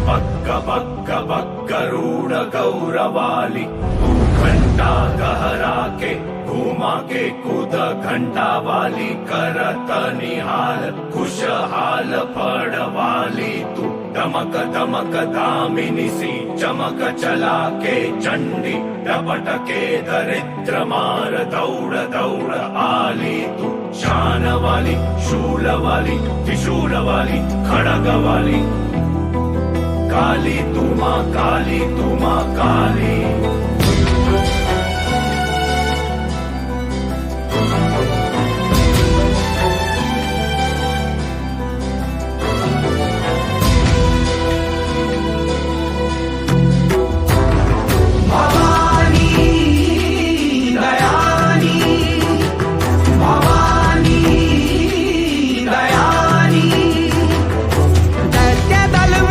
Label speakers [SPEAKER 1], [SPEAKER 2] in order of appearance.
[SPEAKER 1] बग्ग बग्ग गरुड़ गौरवाली, तू घंटा गहरा के घुमा के कूद घंटा वाली, करत निहाल खुशहाल पड़वाली, तू दमक दमक दामिनी सी चमक चला के चंडी, डपट के दरिद्र मार दौड़ दौड़ आली, तू शान वाली शूल वाली त्रिशूल वाली खड़ग वाली, काली तू माँ काली, तू माँ काली।